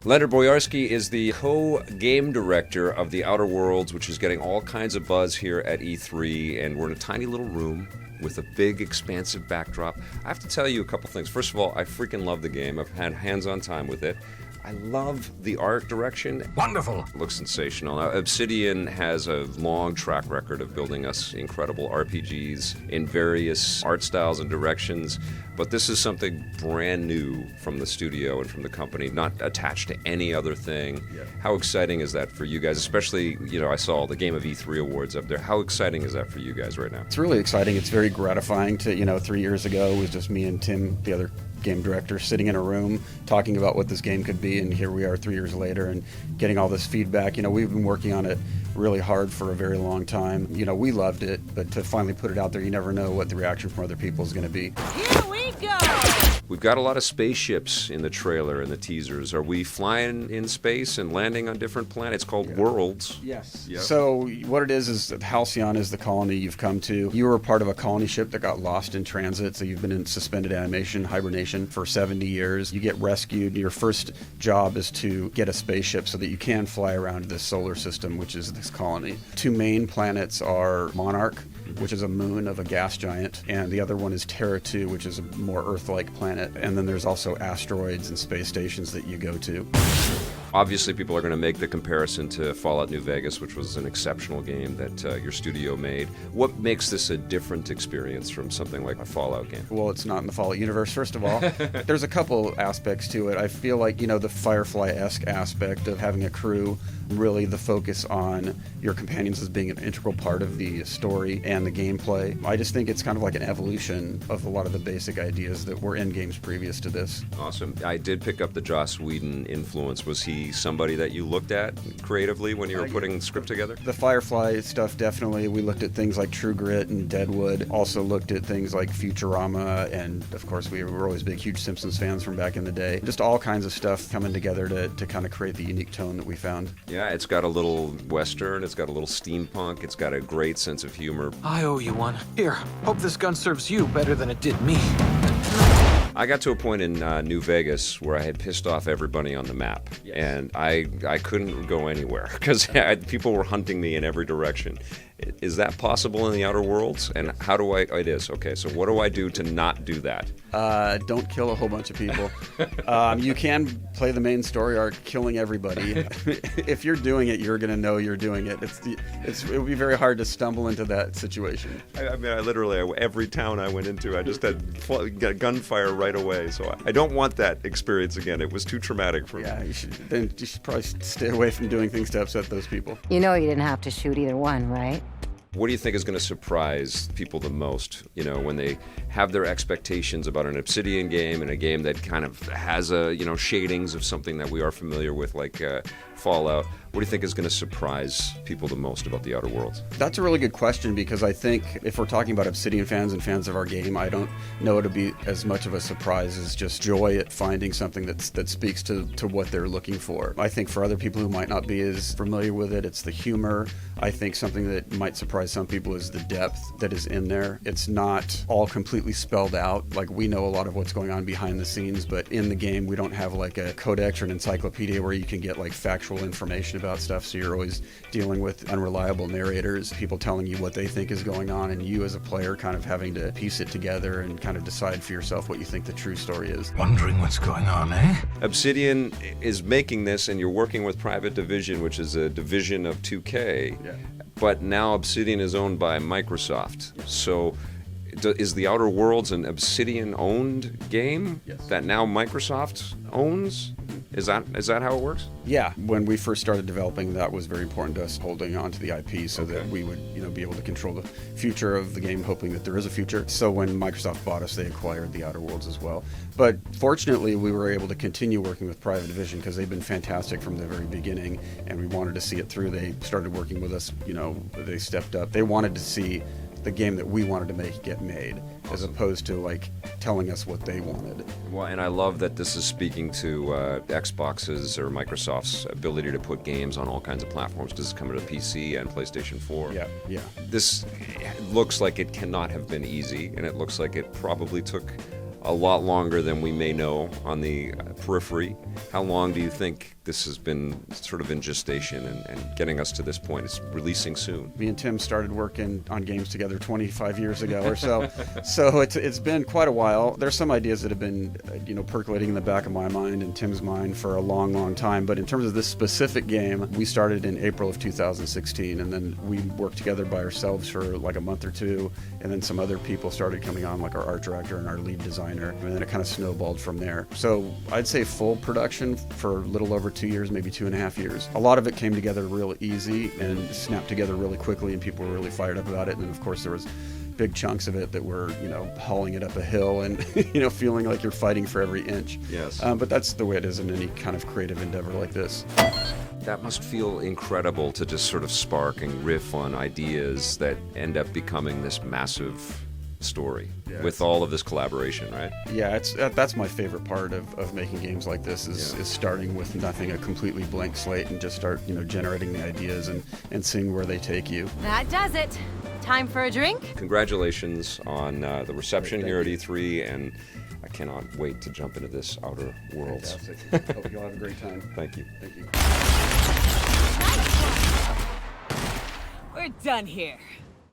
Leonard Boyarsky is the co-game director of The Outer Worlds, which is getting all kinds of buzz here at E3, and we're in a tiny little room with a big, expansive backdrop. I have to tell you a couple things. First of all, I freaking love the game. I've had hands-on time with it. I love the art direction. Wonderful. It looks sensational. Now, Obsidian has a long track record of building us incredible RPGs in various art styles and directions, but this is something brand new from the studio and from the company, not attached to any other thing. Yeah. How exciting is that for you guys? Especially, I saw the Game of E3 awards up there. How exciting is that for you guys right now? It's really exciting. It's very gratifying to, 3 years ago, it was just me and Tim, the other game director, sitting in a room talking about what this game could be, and here we are 3 years later and getting all this feedback. We've been working on it really hard for a very long time. We loved it, but to finally put it out there, you never know what the reaction from other people is going to be. Here we go! We've got a lot of spaceships in the trailer and the teasers. Are we flying in space and landing on different planets called worlds? Yes. Yep. So what it is that Halcyon is the colony you've come to. You were part of a colony ship that got lost in transit, so you've been in suspended animation, hibernation for 70 years. You get rescued. Your first job is to get a spaceship so that you can fly around this solar system, which is this colony. Two main planets are Monarch, which is a moon of a gas giant, and the other one is Terra 2, which is a more Earth-like planet. And then there's also asteroids and space stations that you go to. Obviously, people are going to make the comparison to Fallout New Vegas, which was an exceptional game that your studio made. What makes this a different experience from something like a Fallout game? Well, it's not in the Fallout universe, first of all. There's a couple aspects to it. I feel like, the Firefly-esque aspect of having a crew, really the focus on your companions as being an integral part of the story and the gameplay. I just think it's kind of like an evolution of a lot of the basic ideas that were in games previous to this. Awesome. I did pick up the Joss Whedon influence. Was he somebody that you looked at creatively when you were putting the script together? The Firefly stuff, definitely. We looked at things like True Grit and Deadwood. Also looked at things like Futurama, and of course we were always big, huge Simpsons fans from back in the day. Just all kinds of stuff coming together to kind of create the unique tone that we found. Yeah, it's got a little Western, it's got a little steampunk, it's got a great sense of humor. I owe you one. Here, hope this gun serves you better than it did me. I got to a point in New Vegas where I had pissed off everybody on the map, and I couldn't go anywhere because people were hunting me in every direction. Is that possible in the Outer Worlds? And how do it is. Okay, so what do I do to not do that? Don't kill a whole bunch of people. You can play the main story arc, killing everybody. If you're doing it, you're going to know you're doing it. It would be very hard to stumble into that situation. I mean, every town I went into, I just had gunfire right away. So I don't want that experience again. It was too traumatic for me. Yeah, you should probably stay away from doing things to upset those people. You know you didn't have to shoot either one, right? What do you think is going to surprise people the most, when they have their expectations about an Obsidian game and a game that kind of has shadings of something that we are familiar with, like Fallout? What do you think is going to surprise people the most about the Outer Worlds? That's a really good question, because I think if we're talking about Obsidian fans and fans of our game, I don't know it'll be as much of a surprise as just joy at finding something that speaks to what they're looking for. I think for other people who might not be as familiar with it, it's the humor. I think something that might surprise some people is the depth that is in there. It's not all completely spelled out. Like, we know a lot of what's going on behind the scenes, but in the game we don't have like a codex or an encyclopedia where you can get like factual information about stuff, so you're always dealing with unreliable narrators, people telling you what they think is going on, and you as a player kind of having to piece it together and kind of decide for yourself what you think the true story is. Wondering what's going on, eh? Obsidian is making this, and you're working with Private Division, which is a division of 2K. Yeah. But now Obsidian is owned by Microsoft. So is the Outer Worlds an Obsidian-owned game that now Microsoft owns? Is that how it works? Yeah. When we first started developing, that was very important to us, holding on to the IP so that we would, be able to control the future of the game, hoping that there is a future. So when Microsoft bought us, they acquired the Outer Worlds as well. But fortunately, we were able to continue working with Private Division because they've been fantastic from the very beginning, and we wanted to see it through. They started working with us, they stepped up. They wanted to see the game that we wanted to make get made, as opposed to like telling us what they wanted. Well, and I love that this is speaking to Xbox's or Microsoft's ability to put games on all kinds of platforms, because it's coming to PC and PlayStation 4. Yeah. This looks like it cannot have been easy, and it looks like it probably took a lot longer than we may know on the periphery. How long do you think this has been sort of in gestation and getting us to this point? It's releasing soon. Me and Tim started working on games together 25 years ago or so. So it's been quite a while. There's some ideas that have been percolating in the back of my mind and Tim's mind for a long, long time. But in terms of this specific game, we started in April of 2016, and then we worked together by ourselves for like a month or two, and then some other people started coming on, like our art director and our lead designer, and then it kind of snowballed from there. So I'd say full production for a little over 2 years, maybe 2.5 years. A lot of it came together real easy and snapped together really quickly, and people were really fired up about it. And then of course there was big chunks of it that were, hauling it up a hill and, feeling like you're fighting for every inch. Yes. But that's the way it is in any kind of creative endeavor like this. That must feel incredible to just sort of spark and riff on ideas that end up becoming this massive story with all of this collaboration, right? Yeah, that's my favorite part of making games like this is starting with nothing, a completely blank slate, and just start, generating the ideas and seeing where they take you. That does it. Time for a drink? Congratulations on the reception here at E3, and I cannot wait to jump into this Outer Worlds. Fantastic. Hope you'll have a great time. Thank you. Thank you. We're done here.